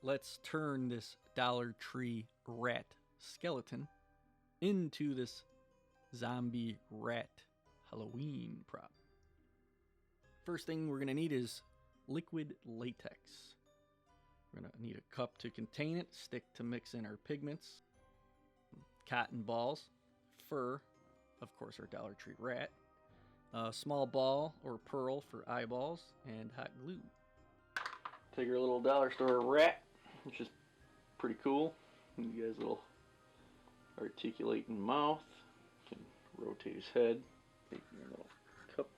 let's turn this Dollar Tree rat skeleton into this zombie rat Halloween prop. First thing we're going to need is liquid latex. We're going to need a cup to contain it, stick to mix in our pigments, cotton balls, fur, of course our Dollar Tree rat, a small ball or pearl for eyeballs, and hot glue. Take our little dollar store rat, which is pretty cool. You guys little articulating mouth. You can rotate his head. Take your little cup.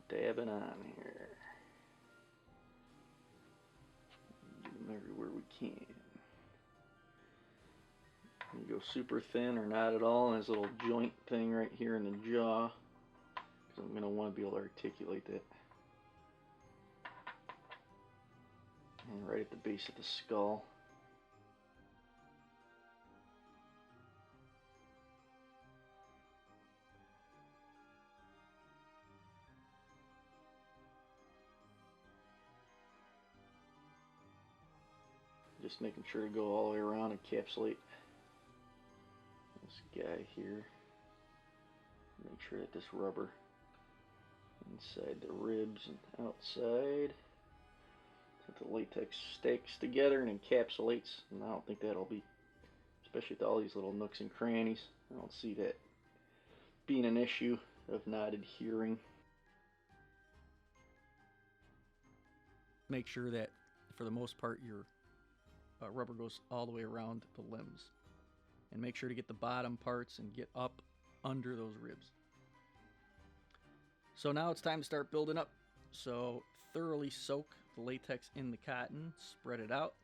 Dab it on here. Get them everywhere we can. You go super thin or not at all, and this little joint thing right here in the jaw, because I'm going to want to be able to articulate that. And right at the base of the skull. Just making sure to go all the way around and encapsulate this guy here. Make sure that this rubber inside the ribs and outside, so the latex sticks together and encapsulates. And I don't think that'll be, especially with all these little nooks and crannies, I don't see that being an issue of not adhering. Make sure that for the most part your rubber goes all the way around the limbs, and make sure to get the bottom parts and get up under those ribs. So now it's time to start building up. So thoroughly soak the latex in the cotton, spread it out,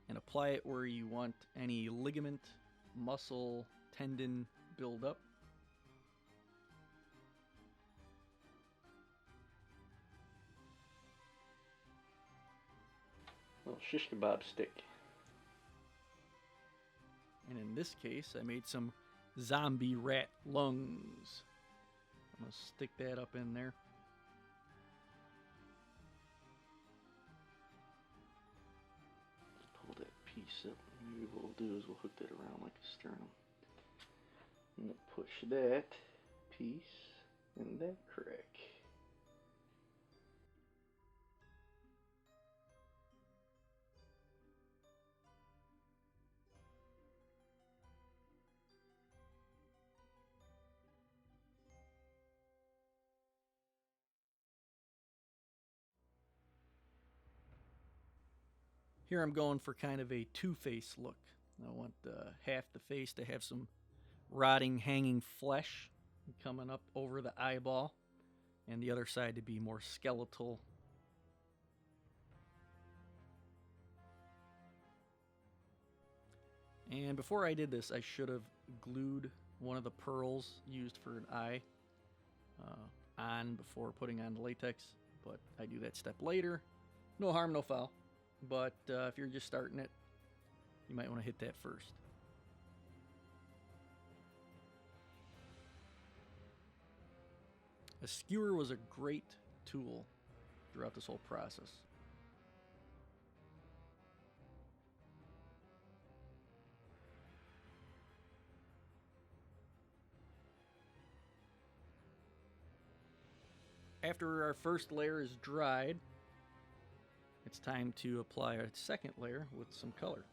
and apply it where you want any ligament, muscle, tendon build up. Little shish kebab stick. And in this case, I made some zombie rat lungs. I'm going to stick that up in there. Pull that piece up. Maybe what we'll do is we'll hook that around like a sternum. And we'll push that piece in that crack. Here I'm going for kind of a two-face look. I want half the face to have some rotting, hanging flesh coming up over the eyeball, and the other side to be more skeletal. And before I did this, I should have glued one of the pearls used for an eye on before putting on the latex, but I do that step later. No harm, no foul. But if you're just starting it, you might want to hit that first. A skewer was a great tool throughout this whole process. After our first layer is dried, it's time to apply a second layer with some color.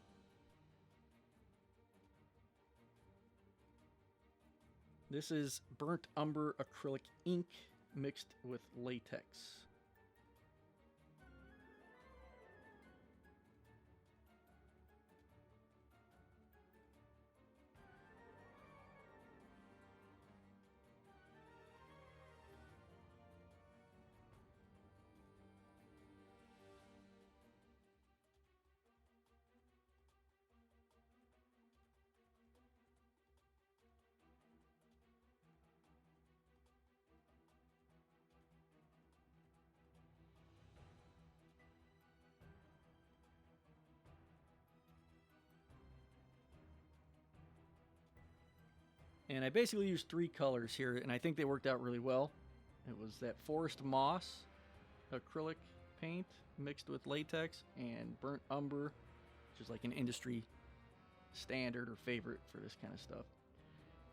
This is burnt umber acrylic ink mixed with latex. And I basically used three colors here, and I think they worked out really well. It was that forest moss acrylic paint mixed with latex, and burnt umber, which is like an industry standard or favorite for this kind of stuff.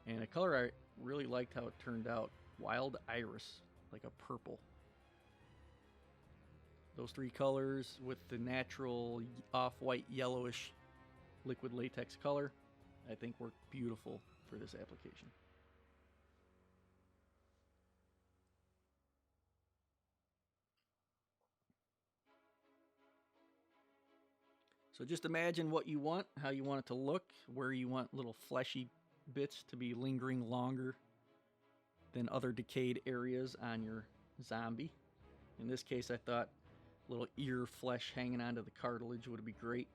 And a color I really liked how it turned out, wild iris, like a purple. Those three colors with the natural off-white yellowish liquid latex color, I think worked beautiful for this application. So just imagine what you want, how you want it to look, where you want little fleshy bits to be lingering longer than other decayed areas on your zombie. In this case, I thought a little ear flesh hanging onto the cartilage would be great.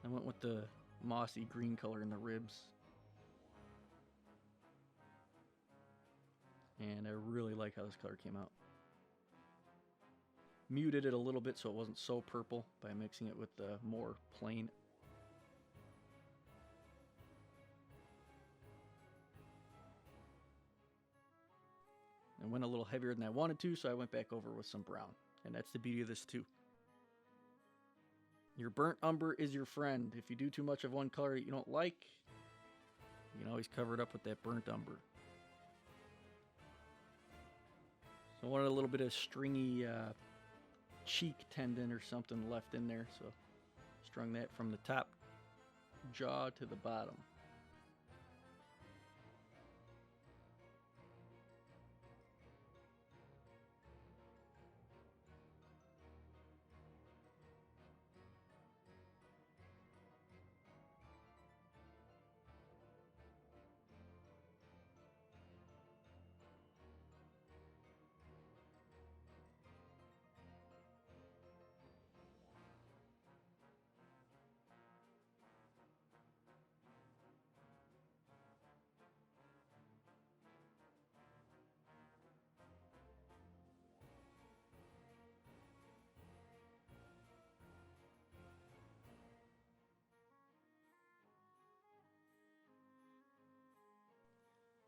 I went with the mossy green color in the ribs. And I really like how this color came out. Muted it a little bit so it wasn't so purple by mixing it with the more plain. I went a little heavier than I wanted to, so I went back over with some brown. And that's the beauty of this too. Your burnt umber is your friend. If you do too much of one color that you don't like, you can always cover it up with that burnt umber. So I wanted a little bit of stringy cheek tendon or something left in there, so strung that from the top jaw to the bottom.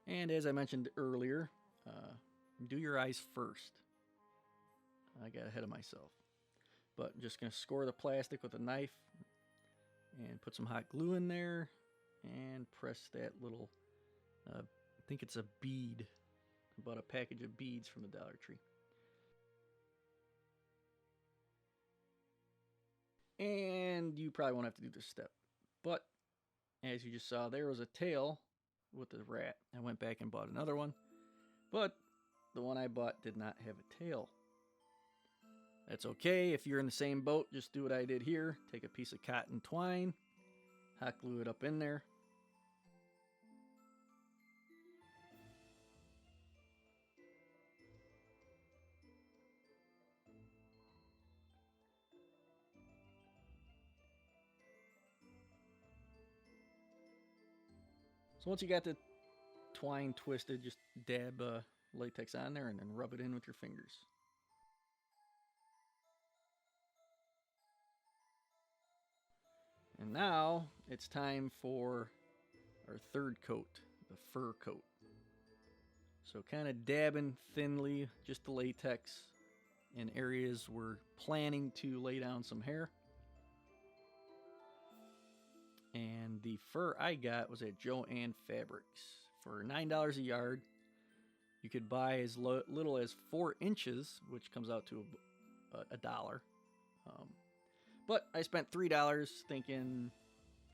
And as I mentioned earlier, do your eyes first. I got ahead of myself. But I'm just going to score the plastic with a knife and put some hot glue in there and press that little, I think it's a bead, about a package of beads from the Dollar Tree. And you probably won't have to do this step. But as you just saw, there was a tail with the rat. I went back and bought another one. But the one I bought did not have a tail. That's okay. If you're in the same boat, just do what I did here. Take a piece of cotton twine, hot glue it up in there. So once you got the twine twisted, just dab latex on there and then rub it in with your fingers. And now it's time for our third coat, the fur coat. So kind of dabbing thinly, just the latex in areas we're planning to lay down some hair. And the fur I got was at Joann Fabrics for $9 a yard. You could buy as little as 4 inches, which comes out to a dollar. But I spent $3 thinking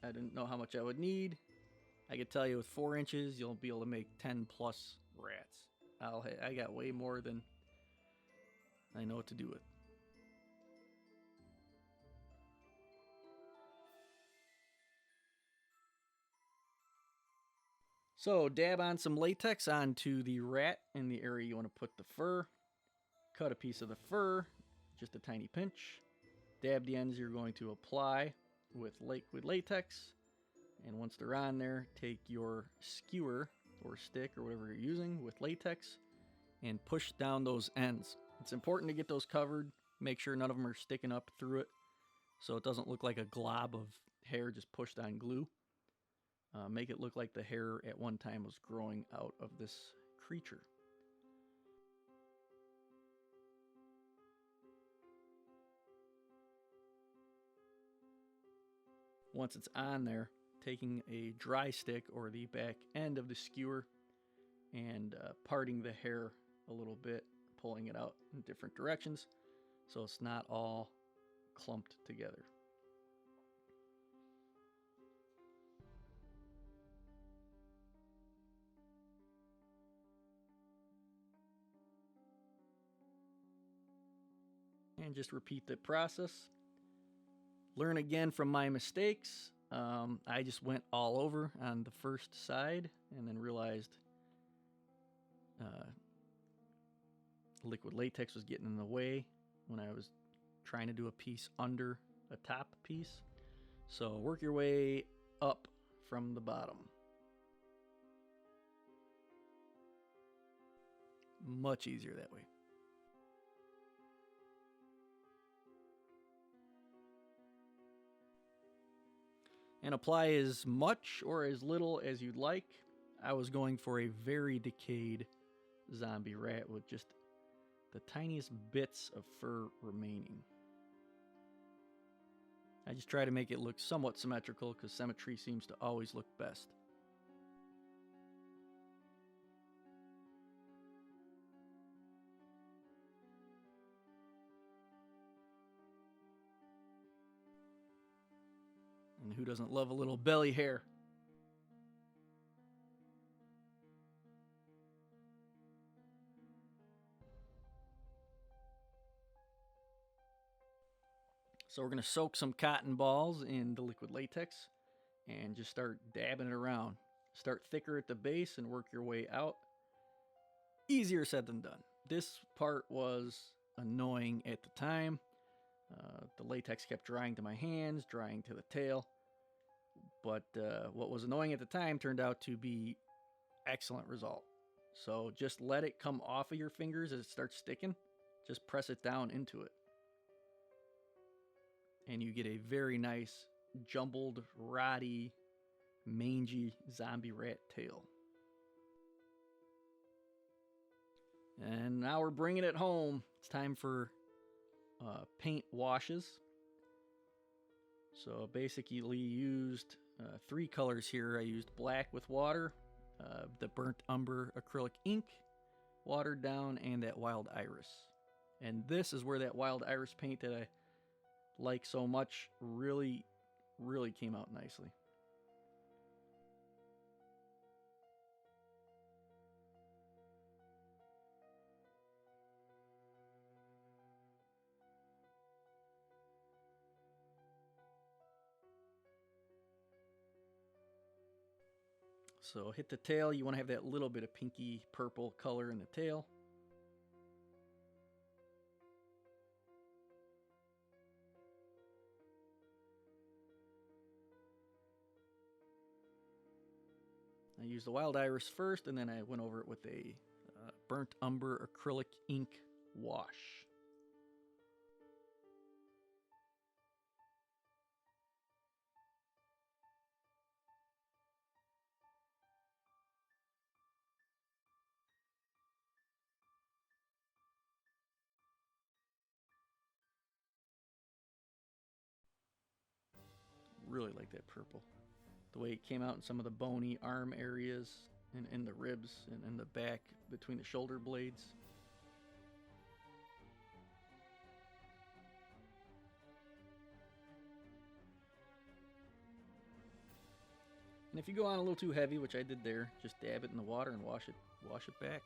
I didn't know how much I would need. I could tell you with 4 inches, you'll be able to make 10 plus rats. I got way more than I know what to do with. So dab on some latex onto the rat in the area you want to put the fur. Cut a piece of the fur, just a tiny pinch. Dab the ends you're going to apply with liquid latex. And once they're on there, take your skewer or stick or whatever you're using with latex and push down those ends. It's important to get those covered. Make sure none of them are sticking up through it so it doesn't look like a glob of hair just pushed on glue. Make it look like the hair at one time was growing out of this creature. Once it's on there, taking a dry stick or the back end of the skewer and parting the hair a little bit, pulling it out in different directions so it's not all clumped together. And just repeat the process. Learn again from my mistakes. I just went all over on the first side and then realized liquid latex was getting in the way when I was trying to do a piece under a top piece. So work your way up from the bottom. Much easier that way. And apply as much or as little as you'd like. I was going for a very decayed zombie rat with just the tiniest bits of fur remaining. I just try to make it look somewhat symmetrical because symmetry seems to always look best. And who doesn't love a little belly hair? So we're going to soak some cotton balls in the liquid latex and just start dabbing it around. Start thicker at the base and work your way out. Easier said than done. This part was annoying at the time. The latex kept drying to my hands, drying to the tail. But what was annoying at the time turned out to be excellent result. So just let it come off of your fingers as it starts sticking. Just press it down into it. And you get a very nice, jumbled, rotty, mangy zombie rat tail. And now we're bringing it home. It's time for paint washes. So basically used 3 colors here. I used black with water, the burnt umber acrylic ink, watered down, and that wild iris. And this is where that wild iris paint that I like so much really came out nicely. So hit the tail. You want to have that little bit of pinky purple color in the tail. I used the wild iris first, and then I went over it with a burnt umber acrylic ink wash. Really like that purple. The way it came out in some of the bony arm areas and in the ribs and in the back between the shoulder blades. And if you go on a little too heavy, which I did there, just dab it in the water and wash it back.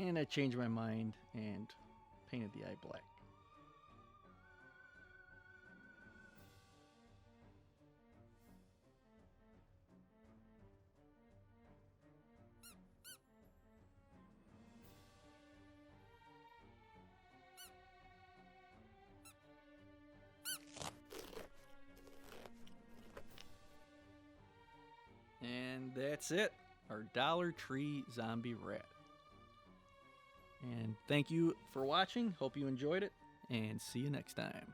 And I changed my mind and painted the eye black. And that's it, our Dollar Tree zombie rat. And thank you for watching. Hope you enjoyed it, and see you next time.